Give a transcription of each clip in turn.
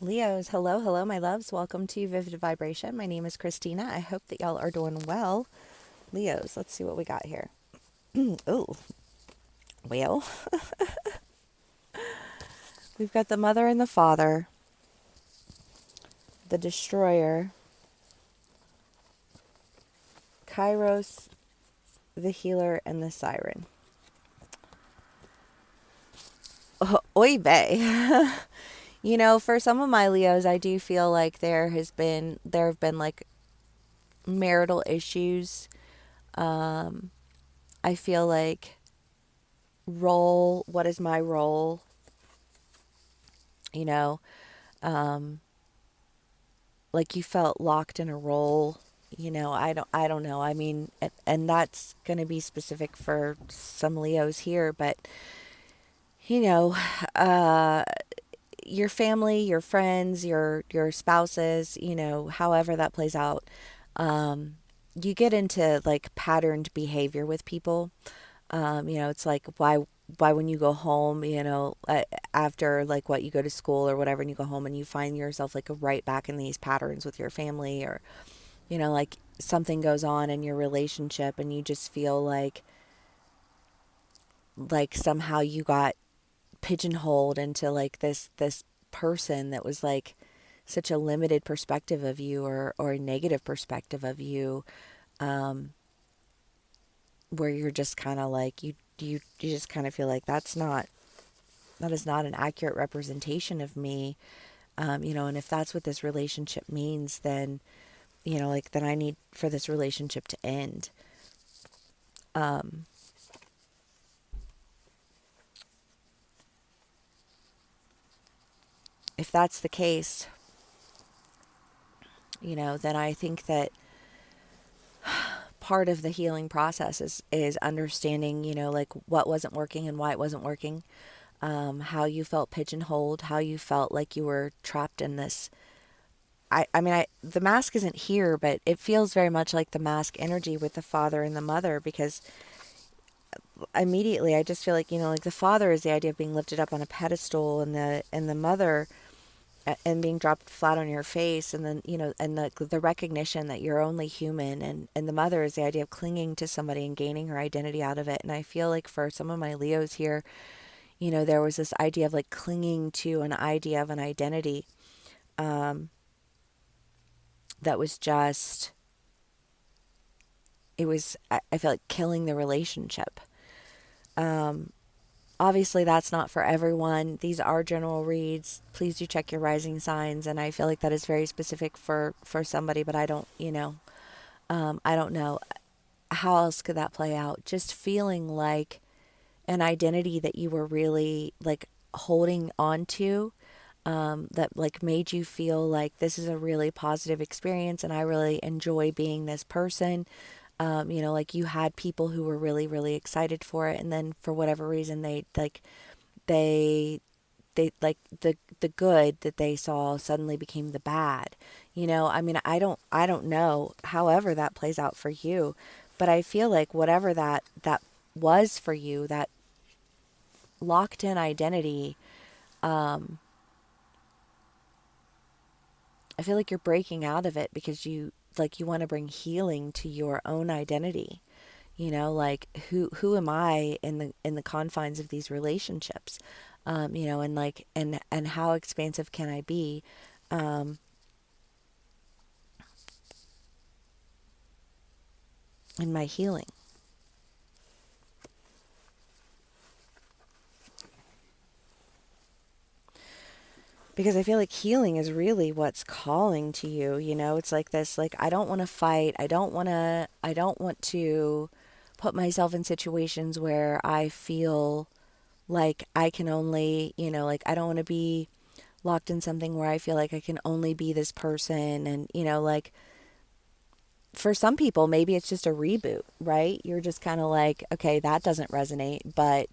Leos, hello, hello, my loves. Welcome to Vivid Vibration. My name is Christina. I hope that y'all are doing well. Leos, let's see what we got here. Oh, well, we've got the mother and the father, the destroyer, Kairos, the healer, and the siren. Oh, oy vey. For some of my Leos, I do feel like there have been like marital issues. Um, I feel like what is my role? You know, um, like you felt locked in a role. I don't know. I mean, and that's going to be specific for some Leos here, but you know, uh your family, your friends, your spouses, however that plays out, you get into like patterned behavior with people. It's like why when you go home, after like what you go to school or whatever, and you go home and you find yourself like right back in these patterns with your family, or like something goes on in your relationship and you just feel like somehow you got pigeonholed into like this person that was like such a limited perspective of you, or a negative perspective of you, um, where you're just kind of like you just kind of feel like that is not an accurate representation of me. And if that's what this relationship means, then then I need for this relationship to end. um, if that's the case, then I think that part of the healing process is understanding, like what wasn't working and why it wasn't working, how you felt pigeonholed, how you felt like you were trapped in this. The mask isn't here, but it feels very much like the mask energy with the father and the mother, because immediately I just feel like, like the father is the idea of being lifted up on a pedestal, and the mother, and being dropped flat on your face, and then and the recognition that you're only human, and the mother is the idea of clinging to somebody and gaining her identity out of it. And I feel like for some of my Leos here, there was this idea of like clinging to an idea of an identity, um, that was just, I feel like killing the relationship. Um, Obviously, that's not for everyone. These are general reads. Please do check your rising signs. And I feel like that is very specific for somebody, but I don't know. How else could that play out? Just feeling like an identity that you were really like holding on to, that like made you feel like this is a really positive experience and I really enjoy being this person. Like you had people who were really, really excited for it, and then for whatever reason they like the good that they saw suddenly became the bad. I don't know however that plays out for you, but I feel like whatever that was for you, that locked in identity, um I feel like you're breaking out of it because you want to bring healing to your own identity. Like who am I in the confines of these relationships? And like and how expansive can I be, um in my healing? Because I feel like healing is really what's calling to you. It's like this, like I don't want to fight. I don't want to put myself in situations where I feel like I can only, like I don't want to be locked in something where I feel like I can only be this person. And, like for some people, maybe it's just a reboot, right? You're just kind of like, okay, that doesn't resonate, but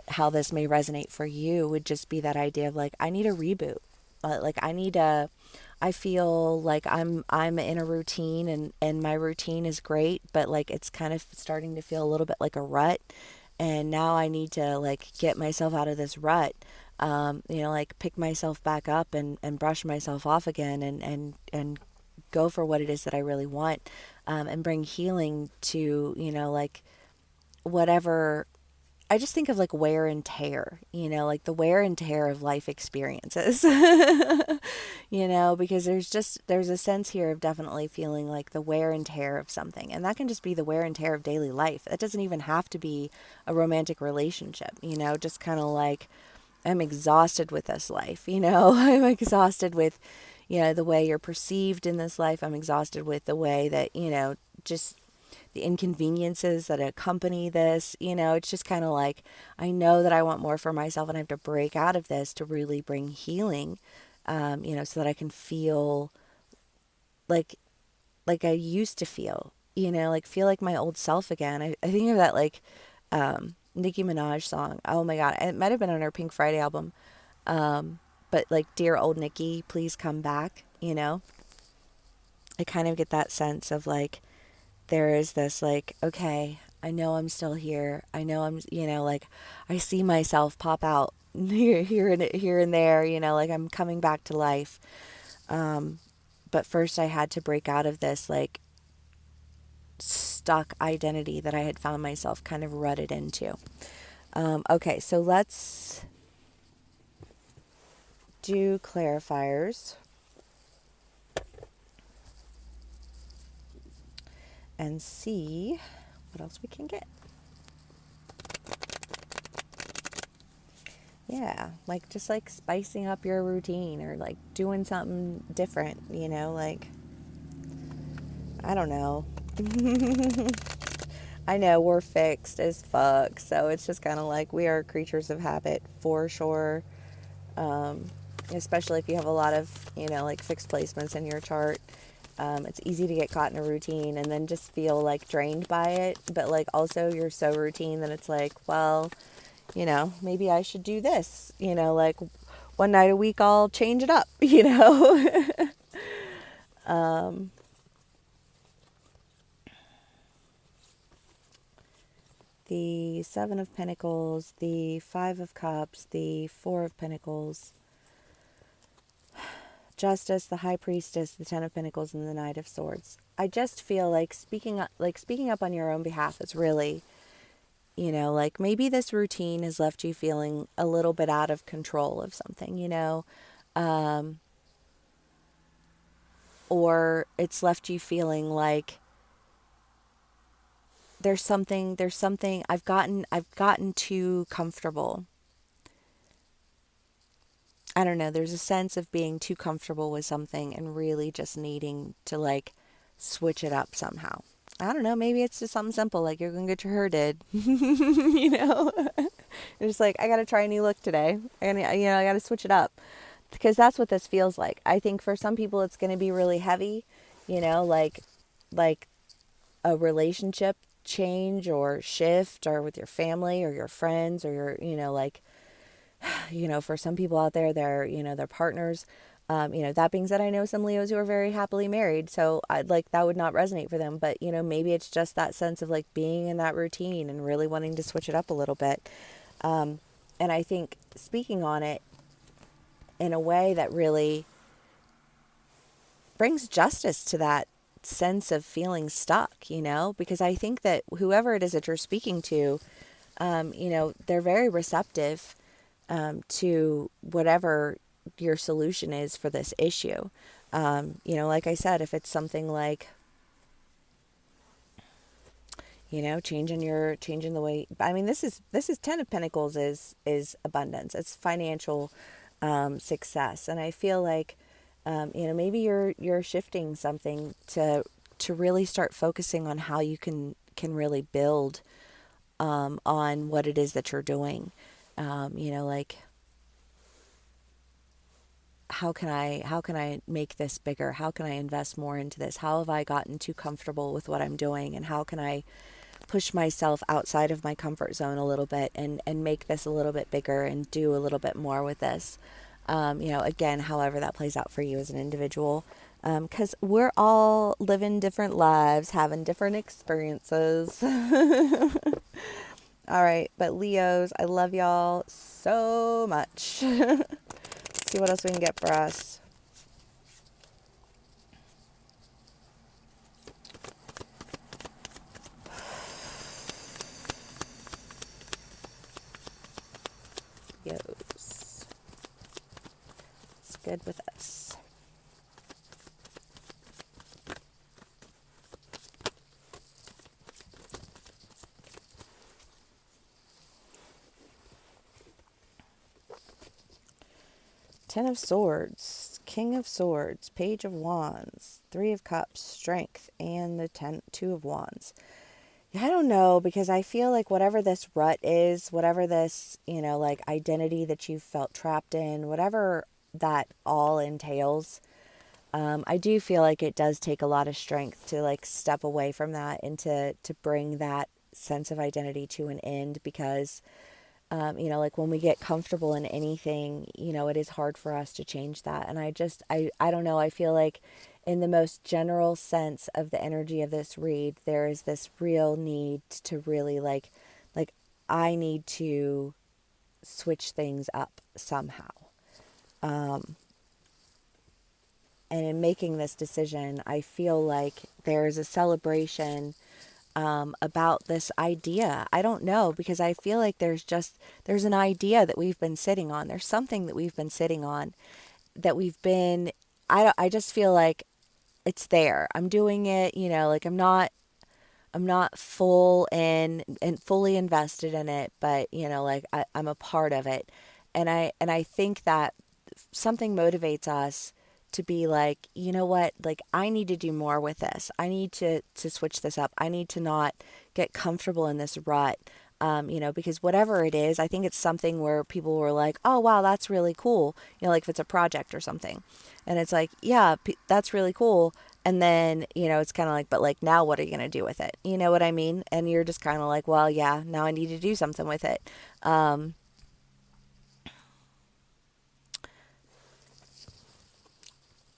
how this may resonate for you would just be that idea of like, I need a reboot. Like I feel like I'm in a routine, and my routine is great, but like it's kind of starting to feel a little bit like a rut, and now I need to like get myself out of this rut. like pick myself back up and brush myself off again and go for what it is that I really want, and bring healing to, like whatever. I just think of like wear and tear, like the wear and tear of life experiences, because there's a sense here of definitely feeling like the wear and tear of something. And that can just be the wear and tear of daily life. That doesn't even have to be a romantic relationship, just kind of like, I'm exhausted with this life, I'm exhausted with, the way you're perceived in this life. I'm exhausted with the way that, just the inconveniences that accompany this. It's just kind of like, I know that I want more for myself and I have to break out of this to really bring healing, so that I can feel like I used to feel, like feel like my old self again. I think of that like Nicki Minaj song. Oh my God. It might have been on her Pink Friday album. But like, Dear Old Nikki, please come back, I kind of get that sense of like, there is this like, okay, I know I'm still here. I know I'm, like I see myself pop out here and there, like I'm coming back to life. But first I had to break out of this like stuck identity that I had found myself kind of rutted into. Okay, so let's do clarifiers and see what else we can get. Yeah, like just like spicing up your routine or like doing something different, like, I don't know. I know we're fixed as fuck, so it's just kind of like we are creatures of habit for sure. Um, Especially if you have a lot of, like fixed placements in your chart. It's easy to get caught in a routine and then just feel like drained by it. But like also you're so routine that it's like, well, maybe I should do this, like one night a week I'll change it up, um, the Seven of Pentacles, the Five of Cups, the Four of Pentacles, Justice, the High Priestess, the Ten of Pentacles, and the Knight of Swords. I just feel like speaking up on your own behalf is really, like maybe this routine has left you feeling a little bit out of control of something, um, or it's left you feeling like there's something I've gotten too comfortable. I don't know, there's a sense of being too comfortable with something and really just needing to like switch it up somehow. I don't know, maybe it's just something simple like you're going to get your hair did. You're just like, I got to try a new look today. I got to switch it up. Because that's what this feels like. I think for some people it's going to be really heavy, like a relationship change or shift, or with your family or your friends or your, like, for some people out there, their partners. That being said, I know some Leos who are very happily married, so I'd like that would not resonate for them. But maybe it's just that sense of like being in that routine and really wanting to switch it up a little bit. And I think speaking on it in a way that really brings justice to that sense of feeling stuck, because I think that whoever it is that you're speaking to, they're very receptive to whatever your solution is for this issue. Like I said, if it's something like, changing the way, I mean, this is Ten of Pentacles is abundance. It's financial success. And I feel like, maybe you're shifting something to really start focusing on how you can really build on what it is that you're doing. Like, how can I make this bigger? How can I invest more into this? How have I gotten too comfortable with what I'm doing? And how can I push myself outside of my comfort zone a little bit and make this a little bit bigger and do a little bit more with this? Again, however that plays out for you as an individual, because we're all living different lives, having different experiences. All right, but Leos, I love y'all so much. See what else we can get for us. Leos. It's good with us. Ten of Swords, King of Swords, Page of Wands, Three of Cups, Strength, and the Two of Wands. I don't know, because I feel like whatever this rut is, whatever this, like identity that you've felt trapped in, whatever that all entails, I do feel like it does take a lot of strength to like step away from that and to bring that sense of identity to an end, because like when we get comfortable in anything, it is hard for us to change that. And I don't know. I feel like in the most general sense of the energy of this read, there is this real need to really like I need to switch things up somehow. And in making this decision, I feel like there's a celebration about this idea. I don't know, because I feel like there's an idea that we've been sitting on. There's something that we've been sitting on that we've been. I just feel like it's there. I'm doing it. Like I'm not full in and fully invested in it, but like I'm a part of it, and I think that something motivates us to be like, you know what, like I need to do more with this. I need to switch this up. I need to not get comfortable in this rut. Because whatever it is, I think it's something where people were like, oh, wow, that's really cool. Like if it's a project or something. And it's like, yeah, that's really cool. And then, it's kind of like, but like, now what are you going to do with it? You know what I mean? And you're just kind of like, well, yeah, now I need to do something with it.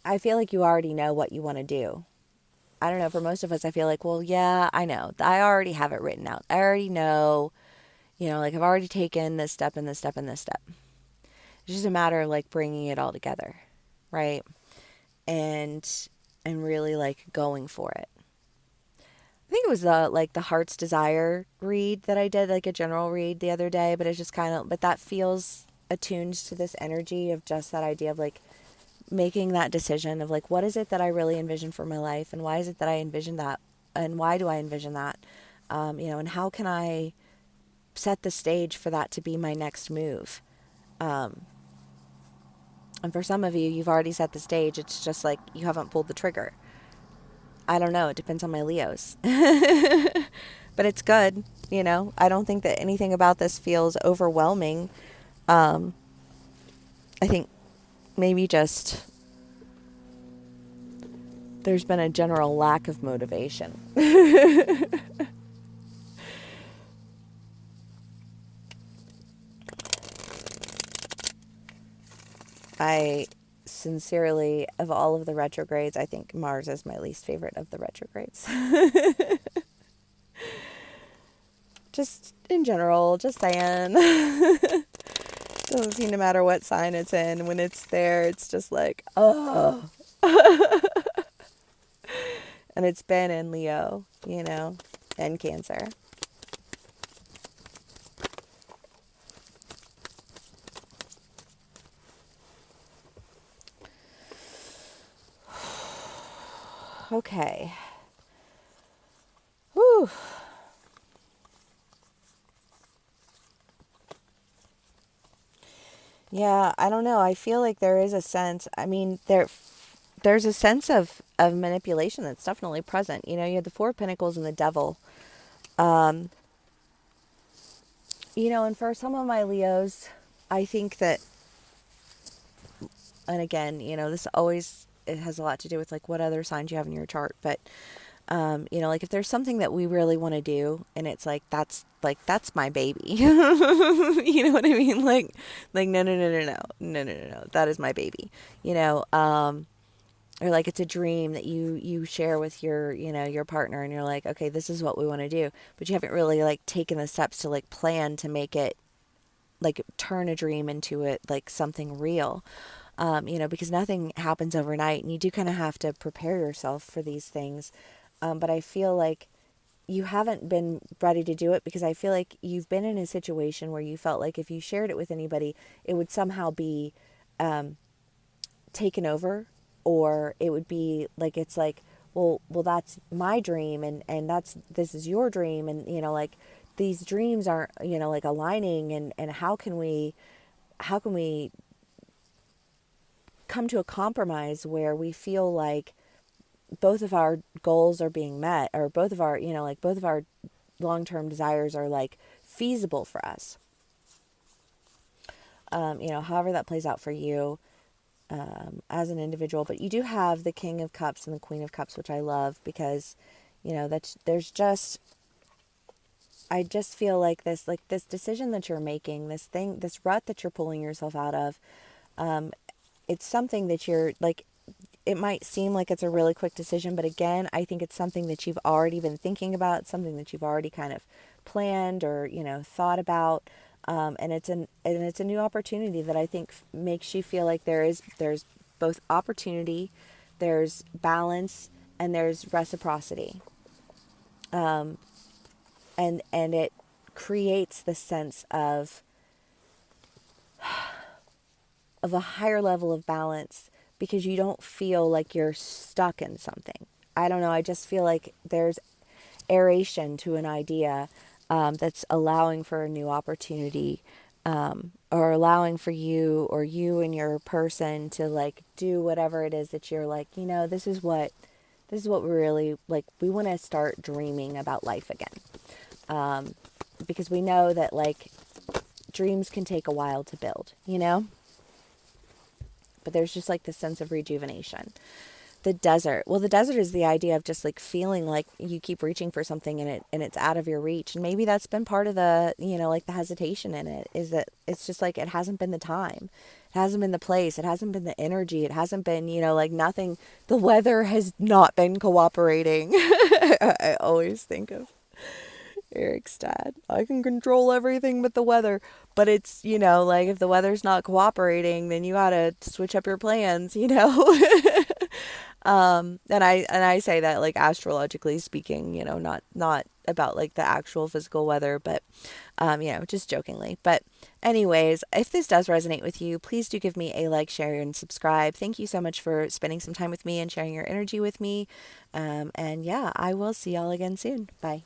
I feel like you already know what you want to do. I don't know. For most of us, I feel like, well, yeah, I know. I already have it written out. I already know, like I've already taken this step and this step and this step. It's just a matter of like bringing it all together, right? And really like going for it. I think it was the Heart's Desire read that I did, like a general read the other day, but it's just kind of, but that feels attuned to this energy of just that idea of like making that decision of like, what is it that I really envision for my life, and why is it that I envision that, and why do I envision that, and how can I set the stage for that to be my next move. And for some of you, you've already set the stage. It's just like you haven't pulled the trigger. I don't know. It depends on my Leos. But it's good. I don't think that anything about this feels overwhelming. I think maybe just there's been a general lack of motivation. I sincerely, of all of the retrogrades, I think Mars is my least favorite of the retrogrades. Just in general, just saying. Doesn't seem to matter what sign it's in. When it's there, it's just like, oh. And it's been in Leo, and Cancer. Okay. Whew. Yeah, I don't know. I feel like there is a sense, I mean, there's a sense of manipulation that's definitely present. You have the Four of Pentacles and the Devil. Um, and for some of my Leos, I think that, and again, this always, it has a lot to do with like what other signs you have in your chart, but like if there's something that we really want to do and it's that's my baby. You know what I mean? Like no, that is my baby, or like it's a dream that you share with your, your partner, and you're like, okay, this is what we want to do, but you haven't really like taken the steps to like plan to make it, like turn a dream into it like something real. Because nothing happens overnight, and you do kind of have to prepare yourself for these things. But I feel like you haven't been ready to do it, because I feel like you've been in a situation where you felt like if you shared it with anybody, it would somehow be taken over, or it would be like, it's like, well, that's my dream, and this is your dream, and like these dreams aren't, like aligning, and how can we come to a compromise where we feel like both of our goals are being met, or both of our, like both of our long-term desires are like feasible for us. However that plays out for you, as an individual. But you do have the King of Cups and the Queen of Cups, which I love, because that's, there's just, I just feel like this decision that you're making, this rut that you're pulling yourself out of, it's something that you're like, it might seem like it's a really quick decision, but again, I think it's something that you've already been thinking about, something that you've already kind of planned, or thought about, and it's a new opportunity that I think makes you feel like there's both opportunity, there's balance, and there's reciprocity, and it creates the sense of a higher level of balance, because you don't feel like you're stuck in something. I don't know. I just feel like there's aeration to an idea, that's allowing for a new opportunity, or allowing for you, or you and your person, to like do whatever it is that you're like, this is what we really like. We want to start dreaming about life again, because we know that like dreams can take a while to build. But there's just like this sense of rejuvenation. The desert. Well, the desert is the idea of just like feeling like you keep reaching for something, and it's out of your reach. And maybe that's been part of the, like the hesitation in it, is that it's just like it hasn't been the time. It hasn't been the place. It hasn't been the energy. It hasn't been, like nothing. The weather has not been cooperating. I always think of Eric's dad. I can control everything but the weather. But it's, like if the weather's not cooperating, then you gotta switch up your plans. And I say that like astrologically speaking, not about like the actual physical weather, but just jokingly. But anyways, if this does resonate with you, please do give me a like, share, and subscribe. Thank you so much for spending some time with me and sharing your energy with me. And yeah, I will see y'all again soon. Bye.